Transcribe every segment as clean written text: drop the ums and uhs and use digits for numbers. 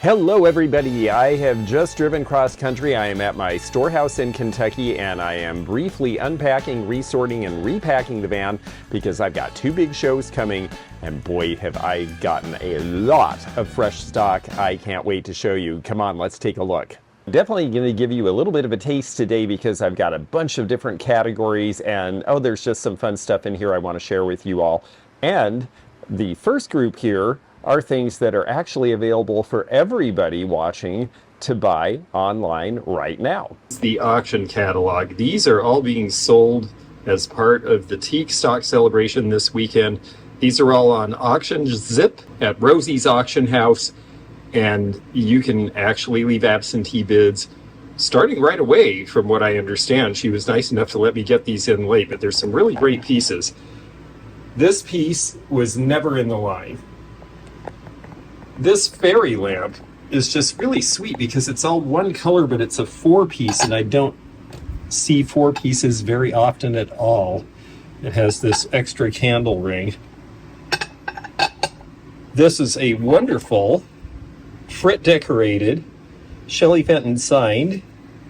Hello everybody, I have just driven cross country. I am at my storehouse in Kentucky and I am briefly unpacking, resorting, and repacking the van because I've got two big shows coming and boy have I gotten a lot of fresh stock. I can't wait to show you. Come on, let's take a look. Definitely going to give you a little bit of a taste today because I've got a bunch of different categories and oh, there's just some fun stuff in here I want to share with you all. And the first group here are things that are actually available for everybody watching to buy online right now. The auction catalog. These are all being sold as part of the teak stock celebration this weekend. These are all on Auction Zip at Rosie's Auction House, and you can actually leave absentee bids starting right away. From what I understand, she was nice enough to let me get these in late, but there's some really great pieces. This piece was never in the line. This fairy lamp is just really sweet because it's all one color, but it's a 4-piece, and I don't see 4 pieces very often at all. It has this extra candle ring. This is a wonderful frit decorated, Shelley Fenton signed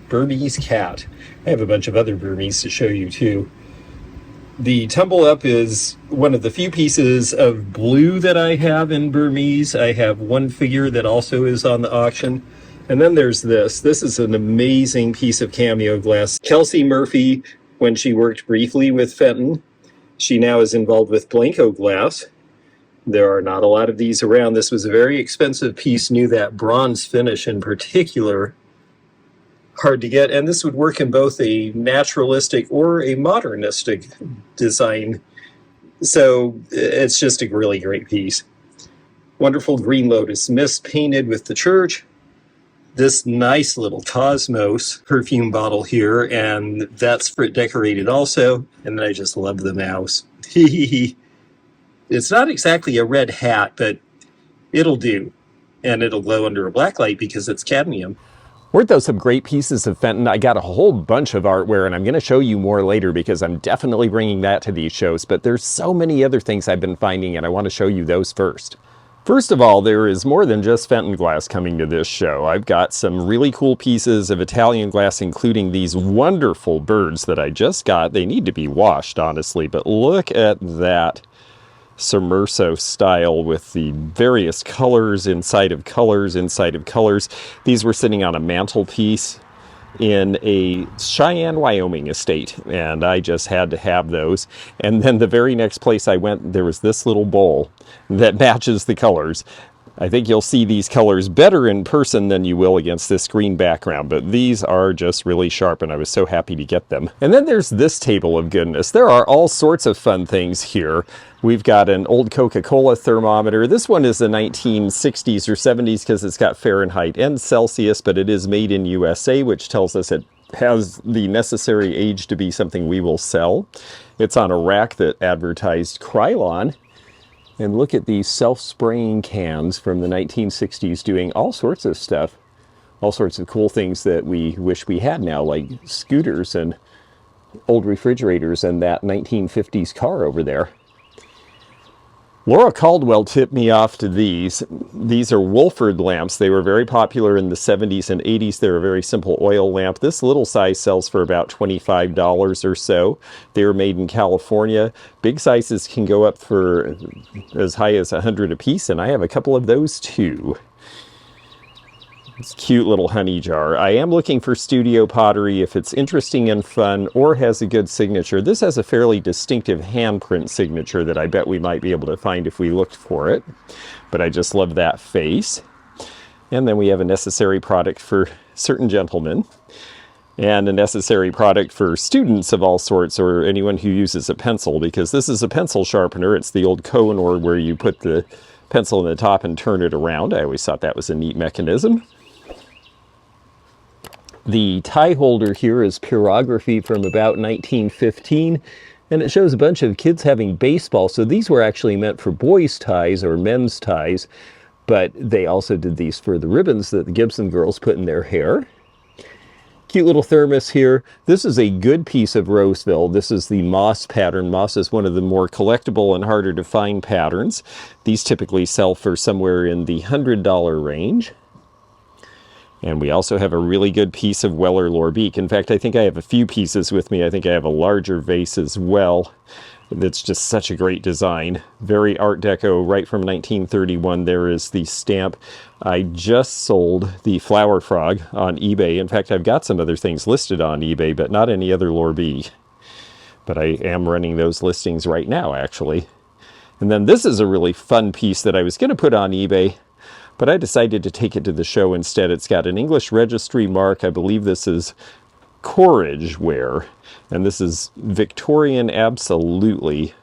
Burmese cat. I have a bunch of other Burmese to show you too. The tumble up is one of the few pieces of blue that I have in Burmese. I have one figure that also is on the auction. And then there's this. This is an amazing piece of cameo glass. Kelsey Murphy, when she worked briefly with Fenton, she now is involved with Blanco Glass. There are not a lot of these around. This was a very expensive piece, knew that bronze finish in particular. Hard to get, and this would work in both a naturalistic or a modernistic design. So it's just a really great piece. Wonderful green lotus mist painted with the church. This nice little Cosmos perfume bottle here, and that's frit decorated also. And then I just love the mouse. It's not exactly a red hat, but it'll do. And it'll glow under a black light because it's cadmium. Weren't those some great pieces of Fenton? I got a whole bunch of artware and I'm going to show you more later because I'm definitely bringing that to these shows, but there's so many other things I've been finding and I want to show you those first. First of all, there is more than just Fenton glass coming to this show. I've got some really cool pieces of Italian glass, including these wonderful birds that I just got. They need to be washed, honestly, but look at that Sommerso style with the various colors inside of colors inside of colors. These were sitting on a mantelpiece in a Cheyenne, Wyoming estate, and I just had to have those. And then the very next place I went, there was this little bowl that matches the colors. I think you'll see these colors better in person than you will against this green background, but these are just really sharp and I was so happy to get them. And then there's this table of goodness. There are all sorts of fun things here. We've got an old Coca-Cola thermometer. This one is the 1960s or 70s because it's got Fahrenheit and Celsius, but it is made in USA, which tells us it has the necessary age to be something we will sell. It's on a rack that advertised Krylon. And look at these self-spraying cans from the 1960s doing all sorts of stuff. All sorts of cool things that we wish we had now, like scooters and old refrigerators and that 1950s car over there. Laura Caldwell tipped me off to these. These are Wolford lamps. They were very popular in the 70s and 80s. They're a very simple oil lamp. This little size sells for about $25 or so. They were made in California. Big sizes can go up for as high as 100 a piece, and I have a couple of those too. This cute little honey jar. I am looking for studio pottery if it's interesting and fun or has a good signature. This has a fairly distinctive handprint signature that I bet we might be able to find if we looked for it. But I just love that face. And then we have a necessary product for certain gentlemen and a necessary product for students of all sorts or anyone who uses a pencil, because this is a pencil sharpener. It's the old Koh-i-Noor where you put the pencil in the top and turn it around. I always thought that was a neat mechanism. The tie holder here is pyrography from about 1915, and it shows a bunch of kids having baseball. So these were actually meant for boys' ties or men's ties, but they also did these for the ribbons that the Gibson girls put in their hair. Cute little thermos here. This is a good piece of Roseville. This is the moss pattern. Moss is one of the more collectible and harder to find patterns. These typically sell for somewhere in the $100 range. And we also have a really good piece of Weller Lorbeek. In fact, I think I have a few pieces with me. I think I have a larger vase as well. That's just such a great design. Very Art Deco, right from 1931. There is the stamp. I just sold the Flower Frog on eBay. In fact, I've got some other things listed on eBay, but not any other Lorbeek. But I am running those listings right now, actually. And then this is a really fun piece that I was going to put on eBay, but I decided to take it to the show instead. It's got an English registry mark. I believe this is Courage ware. And this is Victorian, absolutely,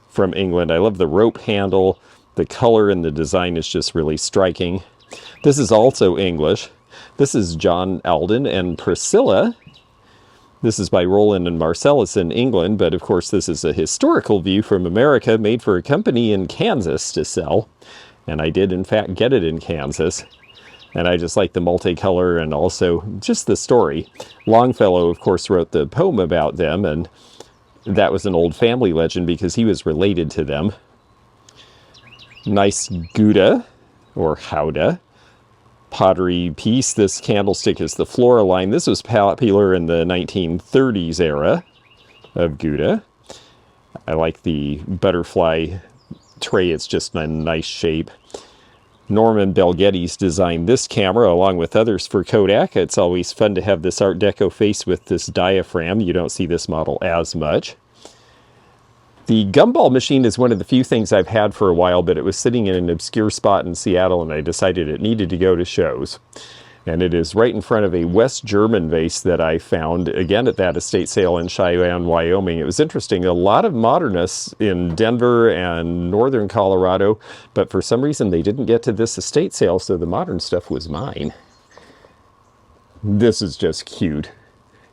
from England. I love the rope handle. The color and the design is just really striking. This is also English. This is John Alden and Priscilla. This is by Roland and Marcellus in England, but of course this is a historical view from America made for a company in Kansas to sell. And I did, in fact, get it in Kansas. And I just like the multicolor and also just the story. Longfellow, of course, wrote the poem about them, and that was an old family legend because he was related to them. Nice Gouda, or Howda, pottery piece. This candlestick is the Floraline. This was popular in the 1930s era of Gouda. I like the butterfly tray. It's just a nice shape. Norman Belgetti's designed this camera along with others for Kodak. It's always fun to have this Art Deco face with this diaphragm. You don't see this model as much. The gumball machine is one of the few things I've had for a while, but it was sitting in an obscure spot in Seattle and I decided it needed to go to shows. And it is right in front of a West German vase that I found, again, at that estate sale in Cheyenne, Wyoming. It was interesting. A lot of modernists in Denver and northern Colorado, but for some reason they didn't get to this estate sale, so the modern stuff was mine. This is just cute.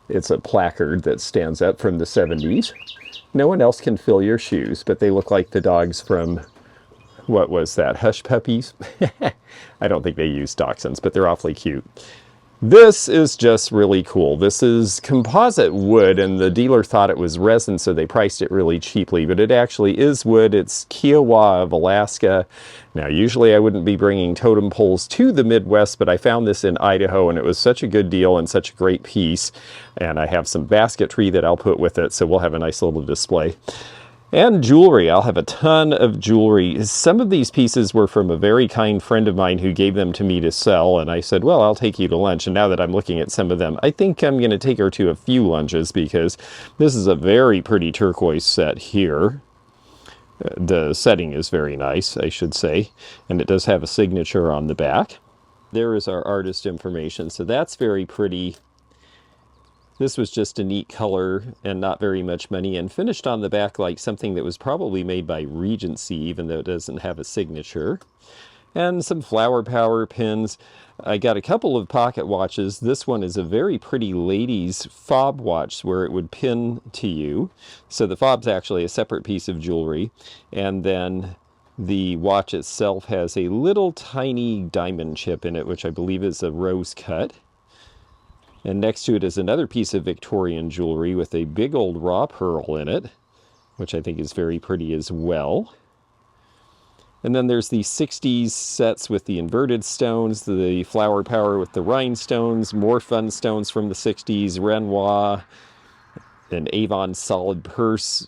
It's a placard that stands up from the 70s. No one else can fill your shoes, but they look like the dogs from... what was that? Hush Puppies? I don't think they use dachshunds, but they're awfully cute. This is just really cool. This is composite wood, and the dealer thought it was resin, so they priced it really cheaply, but it actually is wood. It's Kiowa of Alaska. Now, usually I wouldn't be bringing totem poles to the Midwest, but I found this in Idaho, and it was such a good deal and such a great piece. And I have some basketry that I'll put with it, so we'll have a nice little display. And jewelry. I'll have a ton of jewelry. Some of these pieces were from a very kind friend of mine who gave them to me to sell, and I said, well, I'll take you to lunch. And now that I'm looking at some of them, I think I'm going to take her to a few lunches because this is a very pretty turquoise set here. The setting is very nice, I should say, and it does have a signature on the back. There is our artist information, so that's very pretty. This was just a neat color and not very much money, and finished on the back like something that was probably made by Regency, even though it doesn't have a signature. And some flower power pins. I got a couple of pocket watches. This one is a very pretty ladies' fob watch where it would pin to you. So the fob's actually a separate piece of jewelry. And then the watch itself has a little tiny diamond chip in it, which I believe is a rose cut. And next to it is another piece of Victorian jewelry with a big old raw pearl in it, which I think is very pretty as well. And then there's the 60s sets with the inverted stones, the flower power with the rhinestones, more fun stones from the 60s, Renoir, an Avon solid purse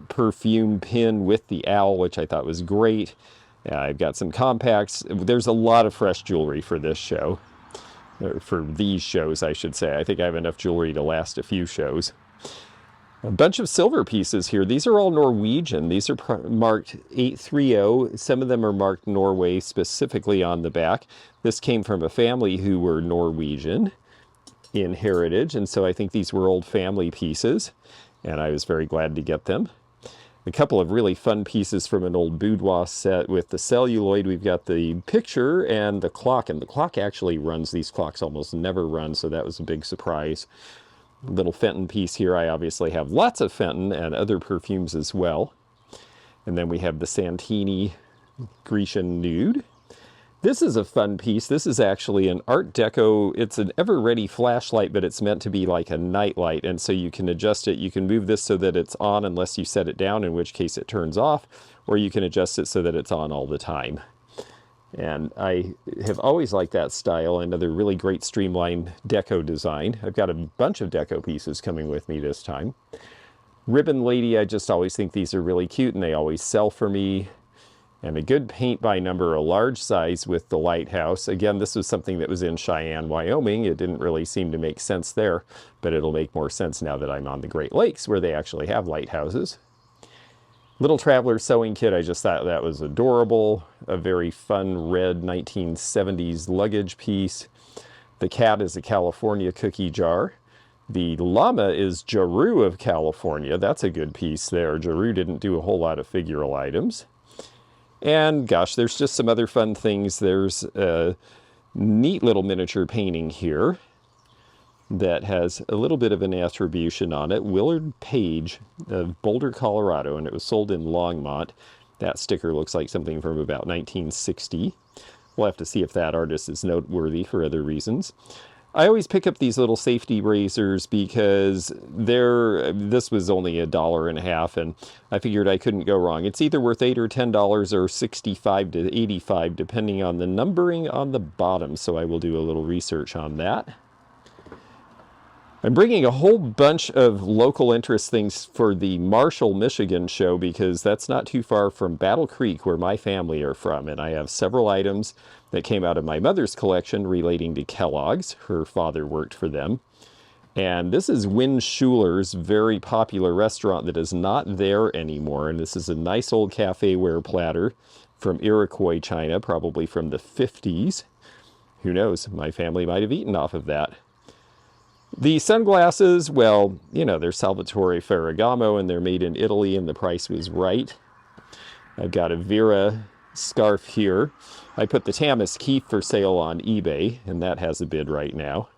perfume pin with the owl, which I thought was great. I've got some compacts. There's a lot of fresh jewelry for this show. For these shows, I should say. I think I have enough jewelry to last a few shows. A bunch of silver pieces here. These are all Norwegian. These are marked 830. Some of them are marked Norway specifically on the back. This came from a family who were Norwegian in heritage, and so I think these were old family pieces, and I was very glad to get them. A couple of really fun pieces from an old boudoir set with the celluloid. We've got the picture and the clock, and the clock actually runs. These clocks almost never run, so that was a big surprise. Little Fenton piece here. I obviously have lots of Fenton and other perfumes as well. And then we have the Santini Grecian Nude. This is a fun piece. This is actually an Art Deco. It's an ever-ready flashlight, but it's meant to be like a night light, and so you can adjust it. You can move this so that it's on unless you set it down, in which case it turns off, or you can adjust it so that it's on all the time. And I have always liked that style. Another really great streamlined deco design. I've got a bunch of deco pieces coming with me this time. Ribbon Lady, I just always think these are really cute and they always sell for me. And a good paint by number, a large size with the lighthouse. Again, this was something that was in Cheyenne, Wyoming. It didn't really seem to make sense there, but it'll make more sense now that I'm on the Great Lakes where they actually have lighthouses. Little Traveler Sewing Kit, I just thought that was adorable. A very fun red 1970s luggage piece. The cat is a California cookie jar. The llama is Jaru of California. That's a good piece there. Jaru didn't do a whole lot of figural items. And gosh, there's just some other fun things. There's a neat little miniature painting here that has a little bit of an attribution on it. Willard Page of Boulder, Colorado, and it was sold in Longmont. That sticker looks like something from about 1960. We'll have to see if that artist is noteworthy for other reasons. I always pick up these little safety razors because this was only $1.50, and I figured I couldn't go wrong. It's either worth $8 or $10 or $65 to $85, depending on the numbering on the bottom, so I will do a little research on that. I'm bringing a whole bunch of local interest things for the Marshall, Michigan show because that's not too far from Battle Creek, where my family are from. And I have several items that came out of my mother's collection relating to Kellogg's. Her father worked for them. And this is Win Schuler's very popular restaurant that is not there anymore. And this is a nice old cafe ware platter from Iroquois, China, probably from the 50s. Who knows? My family might have eaten off of that. The sunglasses, well, you know, they're Salvatore Ferragamo and they're made in Italy and the price was right. I've got a Vera scarf here. I put the Tamas Keef for sale on eBay and that has a bid right now.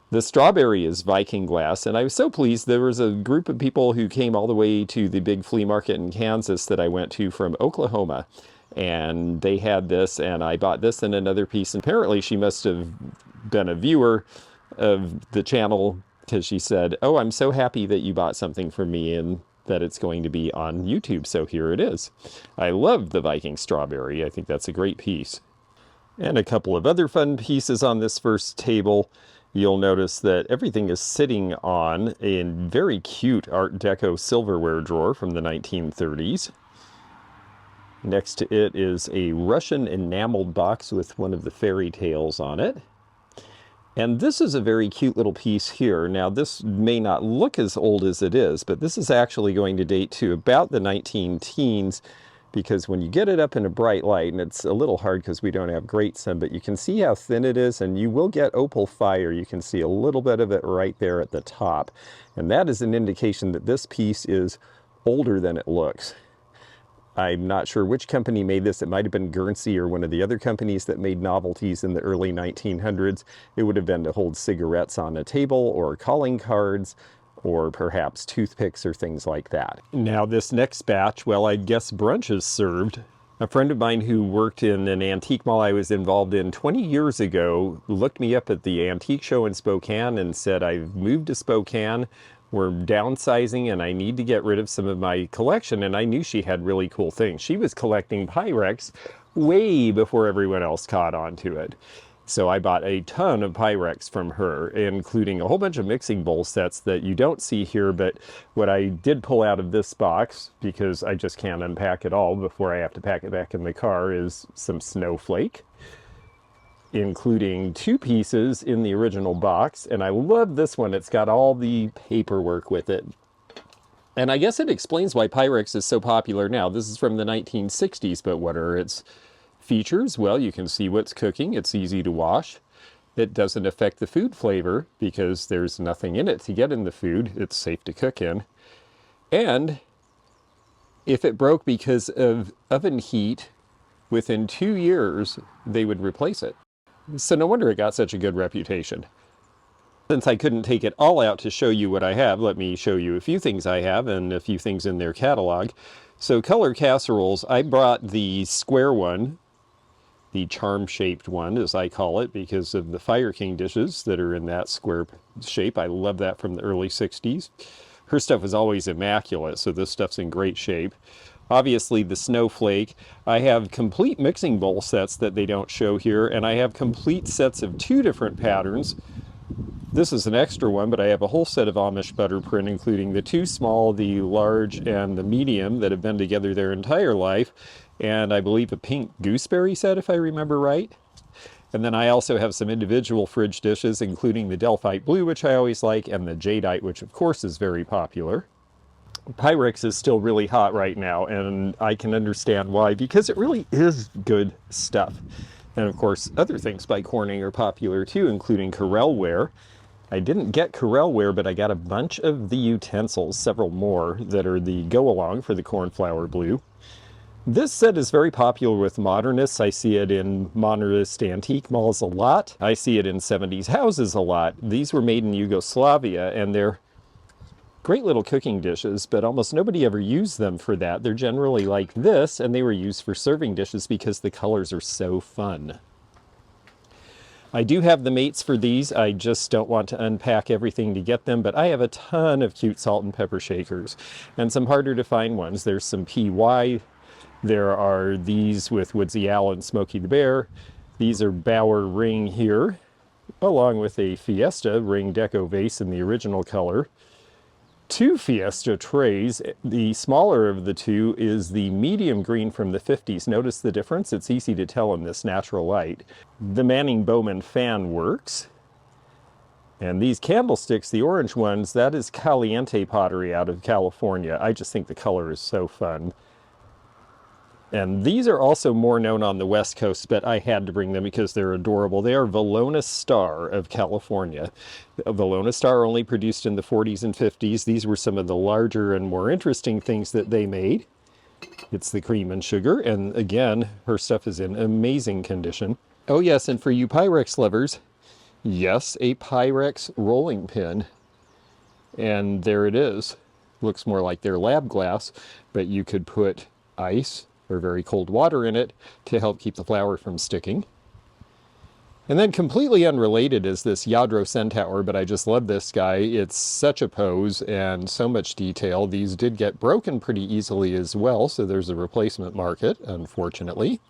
The strawberry is Viking Glass, and I was so pleased. There was a group of people who came all the way to the big flea market in Kansas that I went to from Oklahoma. And they had this, and I bought this and another piece. And apparently she must have been a viewer of the channel because she said, "Oh, I'm so happy that you bought something for me and that it's going to be on YouTube." So here it is. I love the Viking strawberry. I think that's a great piece. And a couple of other fun pieces on this first table. You'll notice that everything is sitting on a very cute Art Deco silverware drawer from the 1930s. Next to it is a Russian enameled box with one of the fairy tales on it. And this is a very cute little piece here. Now, this may not look as old as it is, but this is actually going to date to about the 19-teens, because when you get it up in a bright light, and it's a little hard because we don't have great sun, but you can see how thin it is, and you will get opal fire. You can see a little bit of it right there at the top. And that is an indication that this piece is older than it looks. I'm not sure which company made this. It might have been Guernsey or one of the other companies that made novelties in the early 1900s. It would have been to hold cigarettes on a table or calling cards or perhaps toothpicks or things like that. Now this next batch, well, I guess brunch is served. A friend of mine who worked in an antique mall I was involved in 20 years ago looked me up at the antique show in Spokane and said, "I've moved to Spokane. We're downsizing and I need to get rid of some of my collection." And I knew she had really cool things. She was collecting Pyrex way before everyone else caught on to it. So I bought a ton of Pyrex from her, including a whole bunch of mixing bowl sets that you don't see here. But what I did pull out of this box, because I just can't unpack it all before I have to pack it back in the car, is some snowflake, including 2 pieces in the original box. And I love this one. It's got all the paperwork with it. And I guess it explains why Pyrex is so popular now. This is from the 1960s, but what are its features? Well, you can see what's cooking. It's easy to wash. It doesn't affect the food flavor because there's nothing in it to get in the food. It's safe to cook in. And if it broke because of oven heat, within 2 years, they would replace it. So no wonder it got such a good reputation. Since I couldn't take it all out to show you what I have, let me show you a few things I have and a few things in their catalog. So color casseroles, I brought the square one, the charm-shaped one, as I call it, because of the Fire King dishes that are in that square shape. I love that from the early 60s. Her stuff is always immaculate, so this stuff's in great shape. Obviously the snowflake. I have complete mixing bowl sets that they don't show here, and I have complete sets of 2 different patterns. This is an extra one, but I have a whole set of Amish butter print, including the 2 small, the large, and the medium that have been together their entire life, and I believe a pink gooseberry set, if I remember right. And then I also have some individual fridge dishes, including the Delphite Blue, which I always like, and the Jadeite, which of course is very popular. Pyrex is still really hot right now, and I can understand why, because it really is good stuff. And of course, other things by Corning are popular too, including Corel ware. I didn't get Corel ware, but I got a bunch of the utensils, several more, that are the go-along for the cornflower blue. This set is very popular with modernists. I see it in modernist antique malls a lot. I see it in 70s houses a lot. These were made in Yugoslavia, and they're great little cooking dishes, but almost nobody ever used them for that. They're generally like this, and they were used for serving dishes because the colors are so fun. I do have the mates for these. I just don't want to unpack everything to get them, but I have a ton of cute salt and pepper shakers and some harder to find ones. There's some PY. There are these with Woodsy Owl and Smokey the Bear. These are Bauer ring here, along with a Fiesta ring deco vase in the original color. 2 Fiesta trays. The smaller of the 2 is the medium green from the 50s. Notice the difference? It's easy to tell in this natural light. The Manning Bowman fan works. And these candlesticks, the orange ones, that is Caliente pottery out of California. I just think the color is so fun. And these are also more known on the West Coast, but I had to bring them because they're adorable. They are Valona Star of California. Valona Star only produced in the 40s and 50s. These were some of the larger and more interesting things that they made. It's the cream and sugar, and again, her stuff is in amazing condition. Oh yes, and for you Pyrex lovers, yes, a Pyrex rolling pin. And there it is. Looks more like their lab glass, but you could put ice or very cold water in it to help keep the flour from sticking. And then completely unrelated is this Yadro Centaur, but I just love this guy. It's such a pose and so much detail. These did get broken pretty easily as well, so there's a replacement market, unfortunately.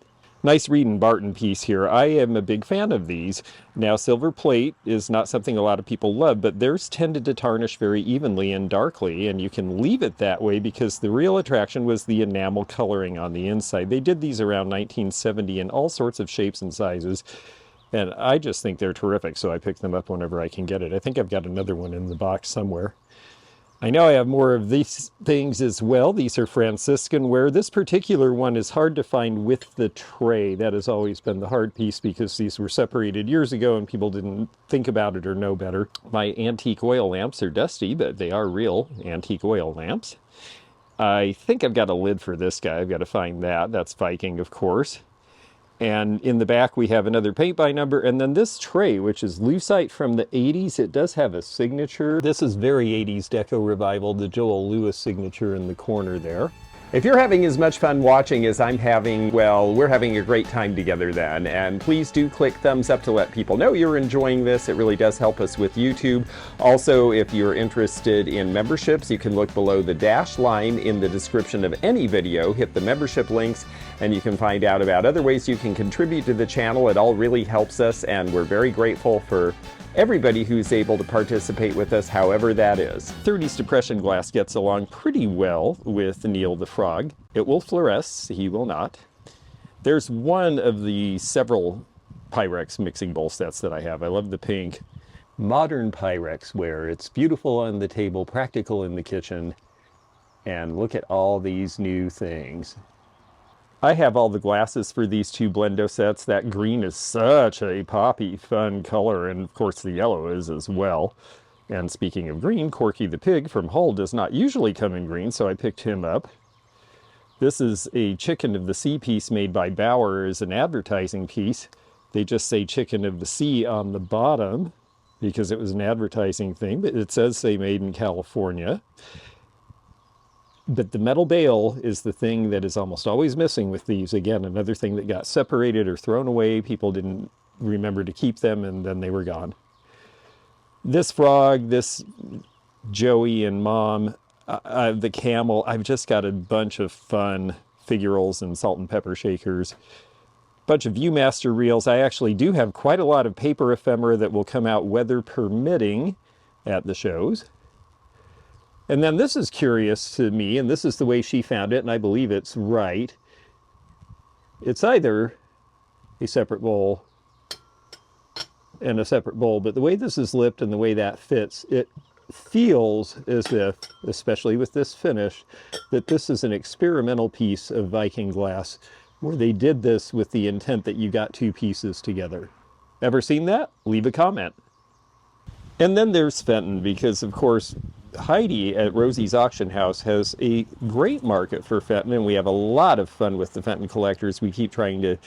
Nice Reed and Barton piece here. I am a big fan of these. Now, silver plate is not something a lot of people love, but theirs tended to tarnish very evenly and darkly, and you can leave it that way because the real attraction was the enamel coloring on the inside. They did these around 1970 in all sorts of shapes and sizes, and I just think they're terrific, so I pick them up whenever I can get it. I think I've got another one in the box somewhere. I know I have more of these things as well. These are Franciscan ware. This particular one is hard to find with the tray. That has always been the hard piece because these were separated years ago and people didn't think about it or know better. My antique oil lamps are dusty, but they are real antique oil lamps. I think I've got a lid for this guy. I've got to find that. That's Viking, of course. And in the back we have another paint by number, and then this tray, which is lucite from the 80s. It does have a signature. This is very 80s Deco Revival, the Joel Lewis signature in the corner there. If you're having as much fun watching as I'm having, well, we're having a great time together then. And please do click thumbs up to let people know you're enjoying this. It really does help us with YouTube. Also, if you're interested in memberships, you can look below the dash line in the description of any video, hit the membership links, and you can find out about other ways you can contribute to the channel. It all really helps us, and we're very grateful for everybody who's able to participate with us, however that is. 30s depression glass gets along pretty well with Neil the Frog. It will fluoresce, he will not. There's one of the several Pyrex mixing bowl sets that I have. I love the pink. Modern Pyrex ware. It's beautiful on the table, practical in the kitchen, and look at all these new things. I have all the glasses for these 2 Blendo sets. That green is such a poppy, fun color, and of course the yellow is as well. And speaking of green, Corky the Pig from Hull does not usually come in green, so I picked him up. This is a Chicken of the Sea piece made by Bauer as an advertising piece. They just say Chicken of the Sea on the bottom because it was an advertising thing, but it says they made in California. But the metal bail is the thing that is almost always missing with these. Again, another thing that got separated or thrown away. People didn't remember to keep them, and then they were gone. This frog, this Joey and Mom, the camel. I've just got a bunch of fun figurals and salt and pepper shakers. Bunch of Viewmaster reels. I actually do have quite a lot of paper ephemera that will come out weather permitting at the shows. And then this is curious to me, and this is the way she found it, and I believe it's right. It's either a separate bowl and a separate bowl, but the way this is lipped and the way that fits, it feels as if, especially with this finish, that this is an experimental piece of Viking glass where they did this with the intent that you got two pieces together. Ever seen that? Leave a comment. And then there's Fenton, because of course Heidi at Rosie's Auction House has a great market for Fenton, and we have a lot of fun with the Fenton collectors. We keep trying to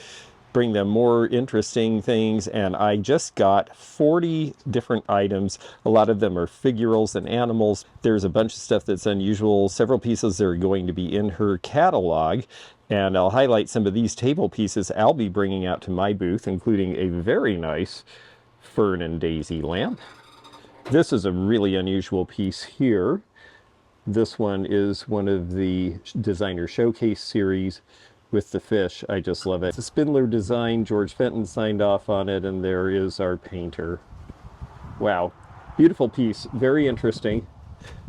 bring them more interesting things, and I just got 40 different items. A lot of them are figurals and animals. There's a bunch of stuff that's unusual, several pieces that are going to be in her catalog, and I'll highlight some of these table pieces I'll be bringing out to my booth, including a very nice fern and daisy lamp. This is a really unusual piece here. This one is one of the designer showcase series with the fish. I just love it. It's a Spindler design. George Fenton signed off on it, and there is our painter. Wow, beautiful piece, very interesting.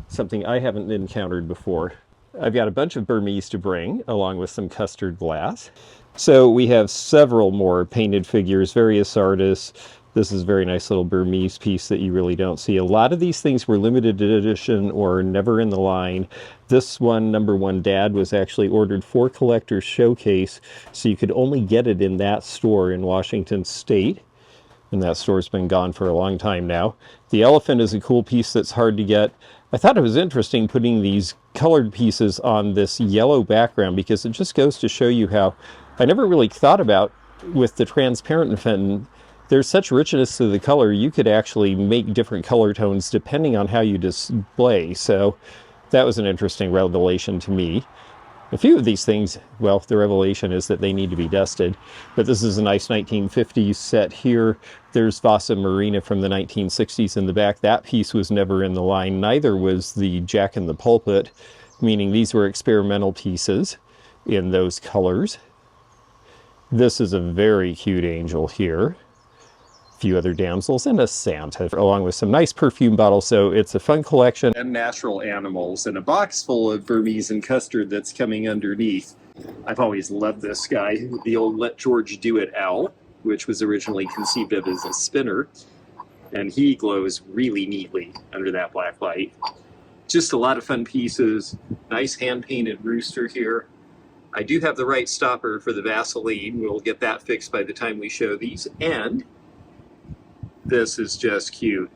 Something I haven't encountered before. I've got a bunch of Burmese to bring, along with some custard glass. So we have several more painted figures, various artists. This is a very nice little Burmese piece that you really don't see. A lot of these things were limited edition or never in the line. This one, number one dad, was actually ordered for Collector's Showcase, so you could only get it in that store in Washington State. And that store's been gone for a long time now. The elephant is a cool piece that's hard to get. I thought it was interesting putting these colored pieces on this yellow background, because it just goes to show you how I never really thought about with the transparent Fenton. There's such richness to the color, you could actually make different color tones depending on how you display. So that was an interesting revelation to me. A few of these things, well, the revelation is that they need to be dusted. But this is a nice 1950s set here. There's Vasa Marina from the 1960s in the back. That piece was never in the line. Neither was the Jack in the Pulpit, meaning these were experimental pieces in those colors. This is a very cute angel here. Few other damsels, and a Santa, along with some nice perfume bottles. So it's a fun collection. And natural animals, and a box full of Burmese and custard that's coming underneath. I've always loved this guy, the old Let George Do It owl, which was originally conceived of as a spinner. And he glows really neatly under that black light. Just a lot of fun pieces. Nice hand-painted rooster here. I do have the right stopper for the Vaseline. We'll get that fixed by the time we show these. And this is just cute.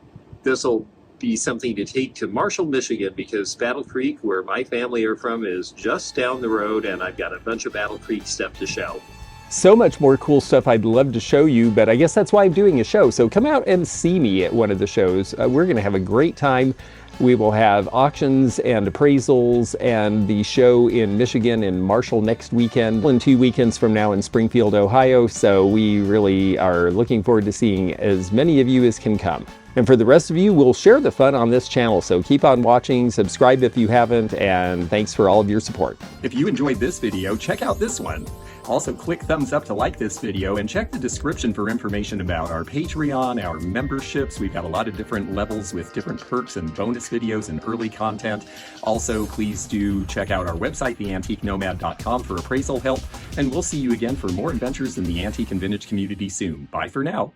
This will be something to take to Marshall, Michigan, because Battle Creek, where my family are from, is just down the road, and I've got a bunch of Battle Creek stuff to show. So much more cool stuff I'd love to show you, but I guess that's why I'm doing a show. So come out and see me at one of the shows. We're going to have a great time. We will have auctions and appraisals and the show in Michigan and Marshall next weekend, and 2 weekends from now in Springfield, Ohio. So we really are looking forward to seeing as many of you as can come. And for the rest of you, we'll share the fun on this channel. So keep on watching, subscribe if you haven't, and thanks for all of your support. If you enjoyed this video, check out this one. Also, click thumbs up to like this video, and check the description for information about our Patreon, our memberships. We've got a lot of different levels with different perks and bonus videos and early content. Also, please do check out our website, theantiquenomad.com, for appraisal help, and we'll see you again for more adventures in the antique and vintage community soon. Bye for now.